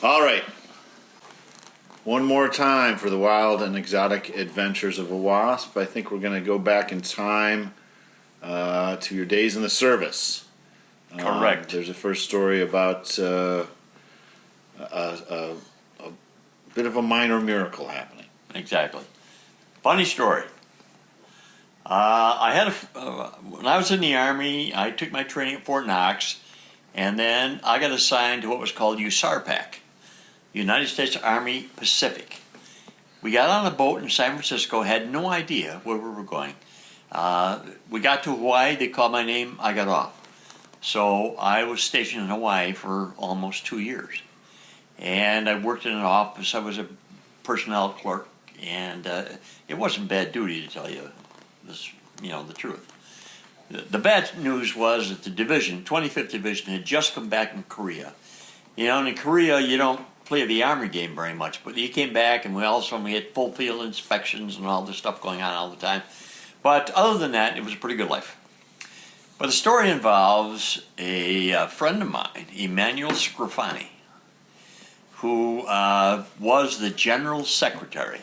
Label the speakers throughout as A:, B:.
A: All right. One more time for the wild and exotic adventures of a wasp. I think we're going to go back in time to your days in the service.
B: Correct.
A: There's a first story about a bit of a minor miracle happening.
B: Exactly. Funny story. When I was in the Army, I took my training at Fort Knox, and then I got assigned to what was called USARPAC, United States Army Pacific. We got on a boat in San Francisco, had no idea where we were going. We got to Hawaii, they called my name, I got off. So I was stationed in Hawaii for almost 2 years. And I worked in an office, I was a personnel clerk, and it wasn't bad duty, to tell you the truth. The bad news was that the division, 25th Division, had just come back from Korea. And in Korea, you don't play the Army game very much, but you came back, and we had full field inspections and all this stuff going on all the time. But other than that, it was a pretty good life. But the story involves a friend of mine, Emmanuel Scrofani, who was the general secretary.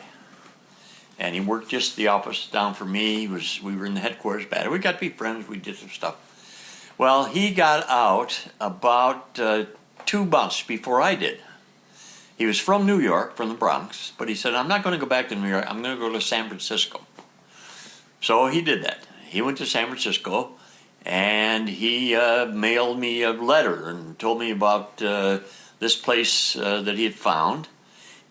B: And he worked just the office down from me. We were in the headquarters battery. We got to be friends. We did some stuff. Well, he got out about 2 months before I did. He was from New York, from the Bronx, but he said, I'm not going to go back to New York. I'm going to go to San Francisco. So he did that. He went to San Francisco, and he mailed me a letter and told me about this place that he had found.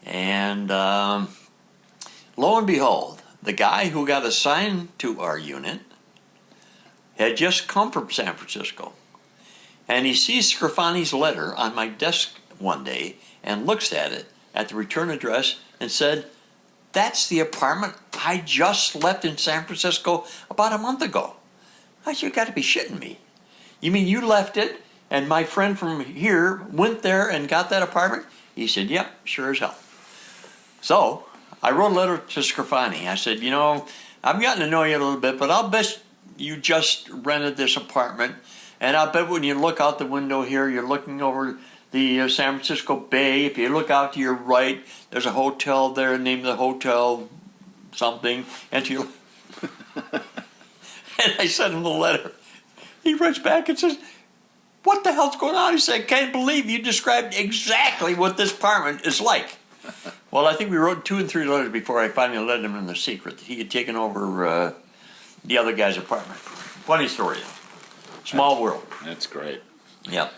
B: And lo and behold, the guy who got assigned to our unit had just come from San Francisco. And he sees Scrofani's letter on my desk one day and looks at it, at the return address, and said, that's the apartment I just left in San Francisco about a month ago. I said, you got to be shitting me. You mean you left it, and my friend from here went there and got that apartment? He said, yep, sure as hell. So I wrote a letter to Scrofani. I said, I've gotten to know you a little bit, but I'll bet you just rented this apartment, and I'll bet when you look out the window here, you're looking over the San Francisco Bay. If you look out to your right, there's a hotel there named the Hotel something. And and I sent him the letter. He writes back and says, what the hell's going on? He said, I can't believe you described exactly what this apartment is like. Well, I think we wrote 2 and 3 letters before I finally let him in the secret. He had taken over the other guy's apartment. Funny story. Small world.
A: That's great.
B: Yeah.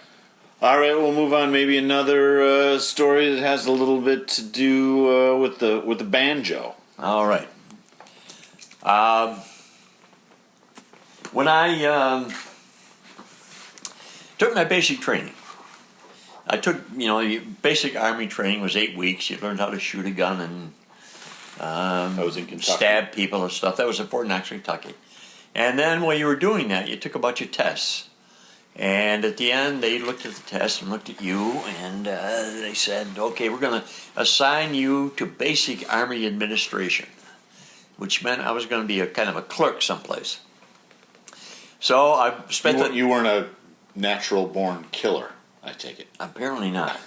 A: All right, we'll move on. Maybe another story that has a little bit to do with the banjo.
B: All right. When I took my basic training, I took, basic Army training was 8 weeks. You learned how to shoot a gun and
A: I was in Kentucky.
B: Stab people and stuff. That was at Fort Knox, Kentucky. And then while you were doing that, you took a bunch of tests. And at the end, they looked at the test and looked at you, and they said, okay, we're going to assign you to basic Army administration, which meant I was going to be a kind of a clerk someplace. So I spent
A: You weren't a natural-born killer, I take it.
B: Apparently not.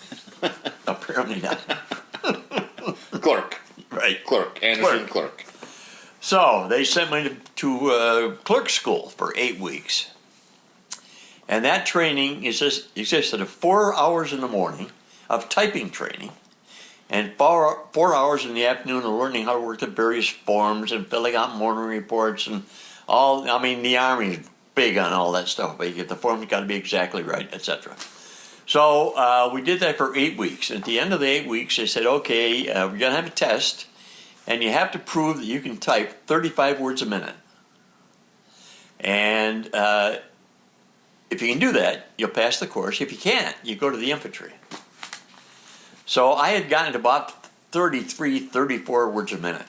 B: Apparently not.
A: Clerk.
B: Right.
A: Clerk. Anderson clerk.
B: So they sent me to clerk school for 8 weeks. And that training consisted of 4 hours in the morning of typing training and 4 hours in the afternoon of learning how to work the various forms and filling out morning reports and all. I mean, the Army's big on all that stuff. But the forms got to be exactly right, etc. So we did that for 8 weeks. At the end of the 8 weeks, they said, okay, we're going to have a test, and you have to prove that you can type 35 words a minute. And if you can do that, you'll pass the course. If you can't, you go to the infantry. So I had gotten to about 33, 34 words a minute.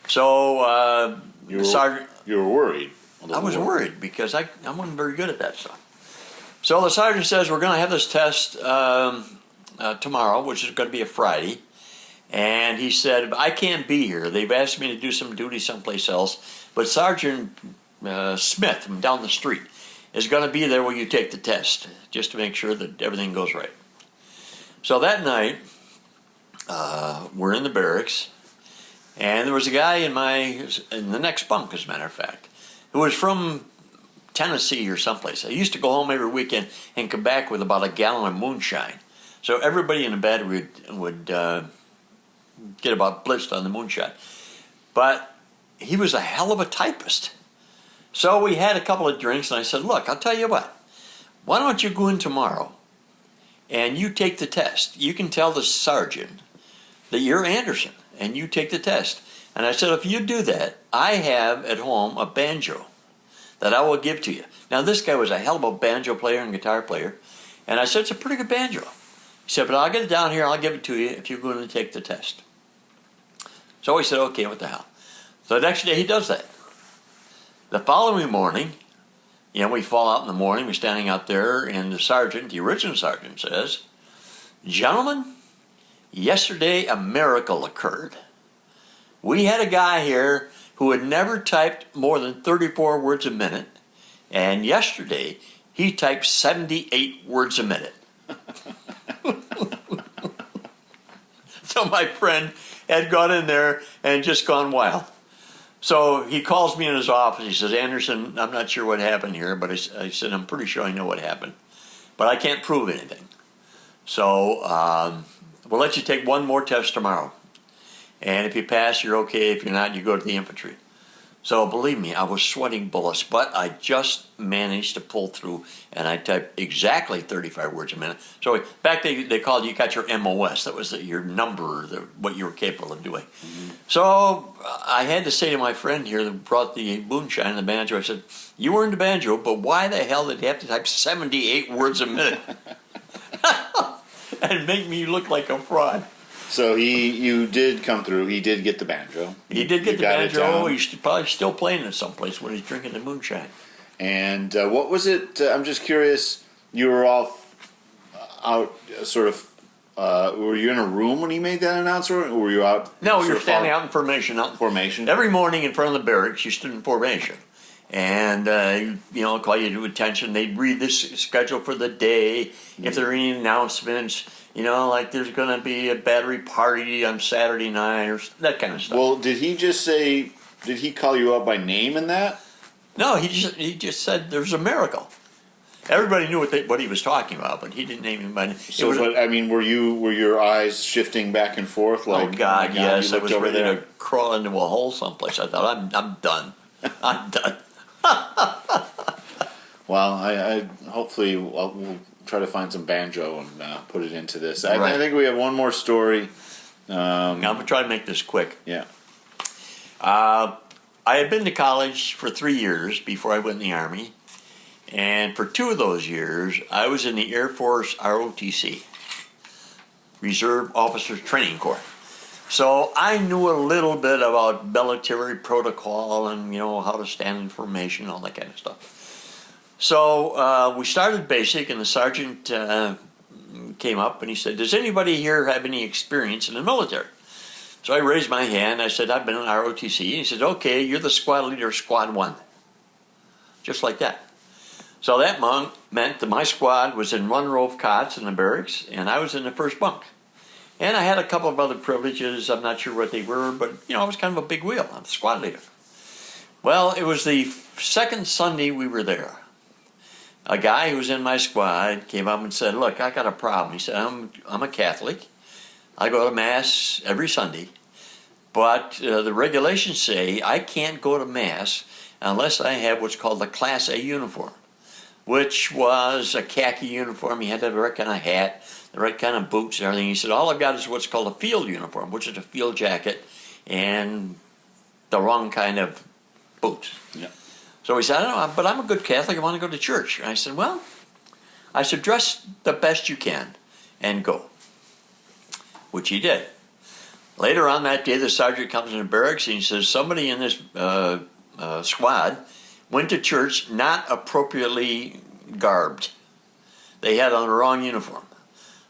B: So
A: you
B: sergeant...
A: You were worried.
B: I was worried because I wasn't very good at that stuff. So the sergeant says, we're going to have this test tomorrow, which is going to be a Friday. And he said, I can't be here. They've asked me to do some duty someplace else. But Sergeant Smith from down the street is going to be there when you take the test, just to make sure that everything goes right. So that night, we're in the barracks, and there was a guy in the next bunk, as a matter of fact, who was from Tennessee or someplace. I used to go home every weekend and come back with about a gallon of moonshine. So everybody in the bed would get about blitzed on the moonshine. But he was a hell of a typist. So we had a couple of drinks, and I said, look, I'll tell you what. Why don't you go in tomorrow and you take the test? You can tell the sergeant that you're Anderson, and you take the test. And I said, if you do that, I have at home a banjo that I will give to you. Now, this guy was a hell of a banjo player and guitar player. And I said, it's a pretty good banjo. He said, but I'll get it down here, I'll give it to you if you're going to take the test. So he said, okay, what the hell. So the next day he does that. The following morning, we fall out in the morning, we're standing out there, and the sergeant, the original sergeant, says, gentlemen, yesterday a miracle occurred. We had a guy here who had never typed more than 34 words a minute, and yesterday he typed 78 words a minute. So my friend had gone in there and just gone wild. So he calls me in his office. He says, Anderson, I'm not sure what happened here, but I said, I'm pretty sure I know what happened, but I can't prove anything. So we'll let you take one more test tomorrow. And if you pass, you're okay. If you're not, you go to the infantry. So believe me, I was sweating bullets, but I just managed to pull through, and I typed exactly 35 words a minute. So back then, they called you got your MOS. That was your number, what you were capable of doing. Mm-hmm. So I had to say to my friend here that brought the moonshine and the banjo, I said, you were in the banjo, but why the hell did you have to type 78 words a minute? And make me look like a fraud.
A: So you did come through. He did get the banjo.
B: He did get the banjo. He's probably still playing it someplace when he's drinking the moonshine.
A: And what was it? I'm just curious. You were all out, sort of. Were you in a room when he made that announcement, or were you out?
B: No, we were standing out in formation.
A: Formation.
B: Every morning in front of the barracks, you stood in formation. And, call you to attention. They'd read this schedule for the day. If there are any announcements, like there's going to be a battery party on Saturday night or that kind of stuff.
A: Well, did he call you out by name in that?
B: No, he just said there's a miracle. Everybody knew what he was talking about, but he didn't name him by name.
A: So, were your eyes shifting back and forth? Like,
B: oh God, yes, I was ready to crawl into a hole someplace. I thought, I'm done. I'm done.
A: Well, I hopefully we'll try to find some banjo and put it into this. I think we have one more story.
B: I'm going to try to make this quick.
A: Yeah.
B: I had been to college for 3 years before I went in the Army. And for 2 of those years, I was in the Air Force ROTC, Reserve Officers Training Corps. So I knew a little bit about military protocol and, how to stand in formation, all that kind of stuff. So we started basic, and the sergeant came up and he said, does anybody here have any experience in the military? So I raised my hand. I said, I've been in ROTC. And he said, okay, you're the squad leader of Squad 1. Just like that. So that meant that my squad was in 1 row of cots in the barracks, and I was in the first bunk. And I had a couple of other privileges. I'm not sure what they were, but, I was kind of a big wheel. I'm the squad leader. Well, it was the second Sunday we were there. A guy who was in my squad came up and said, look, I got a problem. He said, I'm a Catholic. I go to Mass every Sunday. But the regulations say I can't go to Mass unless I have what's called the Class A uniform, which was a khaki uniform. You had to have the right kind of hat, the right kind of boots and everything. He said, all I've got is what's called a field uniform, which is a field jacket and the wrong kind of boots.
A: Yeah.
B: So he said, I don't know, but I'm a good Catholic. I want to go to church. And I said, dress the best you can and go, which he did. Later on that day, the sergeant comes in the barracks and he says, somebody in this squad went to church not appropriately garbed. They had on the wrong uniform.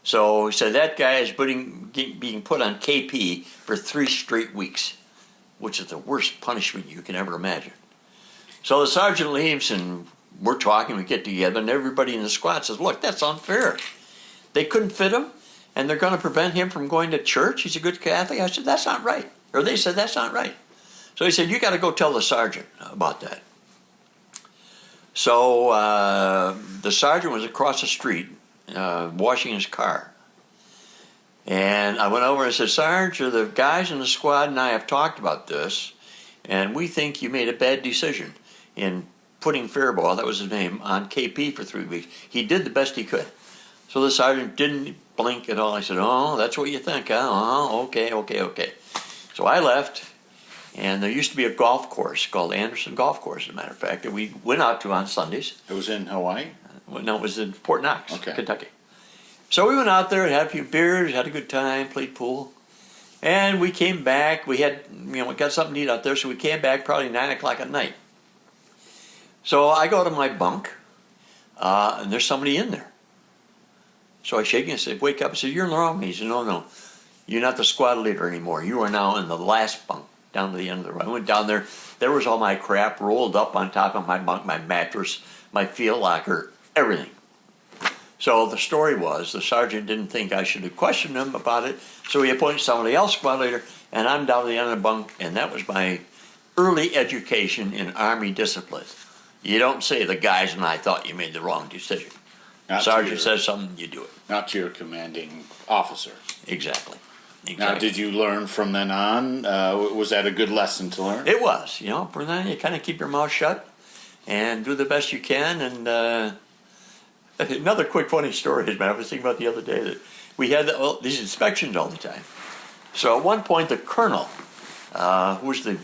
B: So he said that guy is being put on KP for 3 straight weeks, which is the worst punishment you can ever imagine. So the sergeant leaves and we're talking, we get together, and everybody in the squad says, look, that's unfair. They couldn't fit him, and they're going to prevent him from going to church. He's a good Catholic. I said, that's not right. Or they said, that's not right. So he said, you got to go tell the sergeant about that. So the sergeant was across the street washing his car. And I went over and said, Sarge, the guys in the squad and I have talked about this, and we think you made a bad decision in putting Faribault, that was his name, on KP for 3 weeks. He did the best he could. So the sergeant didn't blink at all. I said, oh, that's what you think, huh? Oh, okay. So I left, and there used to be a golf course called Anderson Golf Course, as a matter of fact, that we went out to on Sundays.
A: It was in Hawaii?
B: Well, no, it was in Fort Knox,
A: Okay.
B: Kentucky. So we went out there and had a few beers, had a good time, played pool. And we came back. We had, we got something to eat out there, so we came back probably 9 o'clock at night. So I go to my bunk, and there's somebody in there. So I shake him and say, wake up. I said, you're in the wrong. He said, no, you're not the squad leader anymore. You are now in the last bunk, down to the end of the row. I went down there. There was all my crap rolled up on top of my bunk, my mattress, my field locker, everything. So the story was the sergeant didn't think I should have questioned him about it, so he appointed somebody else squad leader, and I'm down to the end of the bunk, and that was my early education in Army discipline. You don't say the guys and I thought you made the wrong decision. Sergeant says something, you do it.
A: Not to your commanding officer.
B: Exactly.
A: Now, did you learn from then on? Was that a good lesson to learn?
B: It was. From then you kind of keep your mouth shut and do the best you can. And another quick funny story, as I was thinking about the other day, that we had these inspections all the time. So at one point, the colonel, who was the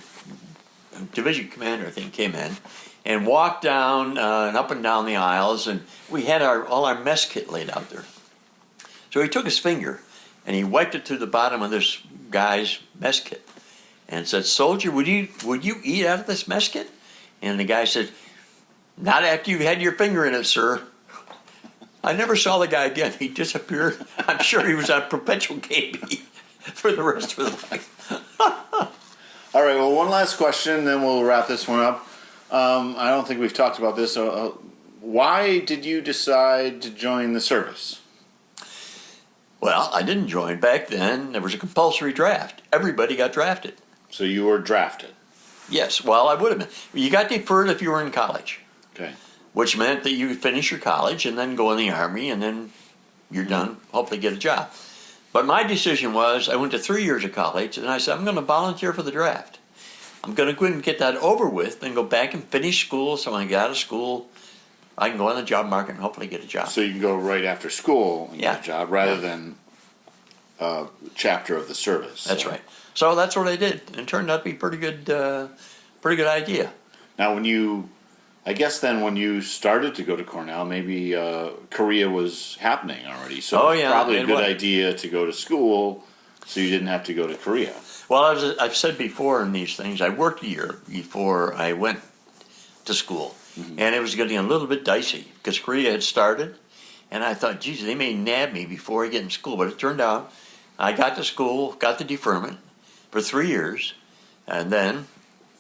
B: division commander, I think, came in and walked down and up and down the aisles, and we had all our mess kit laid out there. So he took his finger and he wiped it to the bottom of this guy's mess kit and said, soldier, would you eat out of this mess kit? And the guy said, not after you've had your finger in it, sir. I never saw the guy again. He disappeared. I'm sure he was on perpetual KP for the rest of his life.
A: All right, well, one last question, then we'll wrap this one up. I don't think we've talked about this. Why did you decide to join the service?
B: Well, I didn't join. Back then, there was a compulsory draft. Everybody got drafted.
A: So you were drafted?
B: Yes, well, I would have been. You got deferred if you were in college.
A: Okay.
B: Which meant that you would finish your college and then go in the Army, and then you're done, hopefully get a job. But my decision was, I went to 3 years of college, and I said, I'm going to volunteer for the draft. I'm going to go and get that over with, then go back and finish school, so when I get out of school, I can go on the job market and hopefully get a job.
A: So you can go right after school and get a job, rather than a chapter of the service.
B: That's right. So that's what I did, and it turned out to be pretty good idea.
A: Now, I guess then when you started to go to Cornell, maybe Korea was happening already. So it was probably a good idea to go to school so you didn't have to go to Korea.
B: Well, I've said before in these things, I worked a year before I went to school. Mm-hmm. And it was getting a little bit dicey because Korea had started. And I thought, geez, they may nab me before I get in school. But it turned out I got to school, got the deferment for 3 years, and then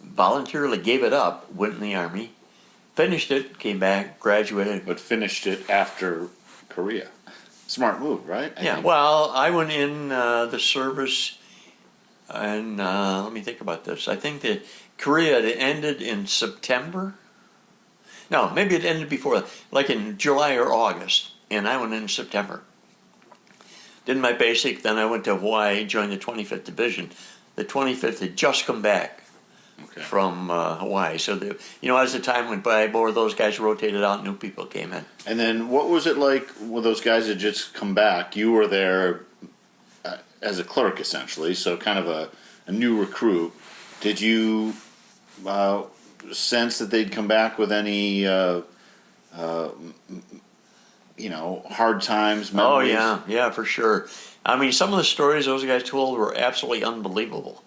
B: voluntarily gave it up, went in the Army, finished it, came back, graduated.
A: But finished it after Korea. Smart move, right?
B: I think. Well, I went in the service, and let me think about this. I think that Korea had ended in September. No, maybe it ended before, like in July or August, and I went in September. Did my basic, then I went to Hawaii, joined the 25th Division. The 25th had just come back from Hawaii. So, as the time went by, more of those guys rotated out, new people came in.
A: And then what was it like when those guys had just come back? You were there as a clerk, essentially, so kind of a new recruit. Did you sense that they'd come back with any, hard times, memories?
B: Oh, yeah, for sure. I mean, some of the stories those guys told were absolutely unbelievable.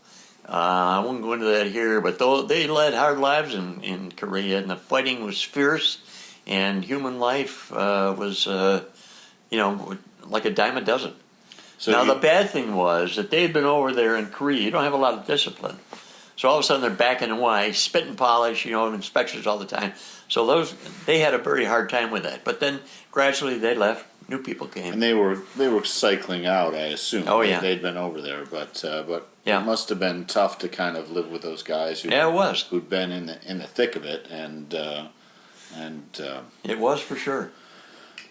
B: I won't go into that here, but they led hard lives in Korea, and the fighting was fierce, and human life was, like a dime a dozen. So now, the bad thing was that they'd been over there in Korea. You don't have a lot of discipline. So all of a sudden, they're back in Hawaii, spit and polish, inspections all the time. So they had a very hard time with that. But then gradually they left, New people came.
A: And they were cycling out, I assume.
B: Oh, yeah.
A: They'd been over there, but
B: Yeah.
A: it must have been tough to kind of live with those guys
B: Yeah, it was.
A: who'd been in the thick of it, and
B: It was for sure.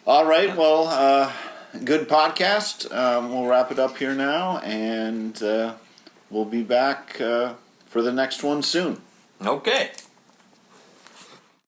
A: all right. Well, good podcast. We'll wrap it up here now, and we'll be back for the next one soon.
B: Okay.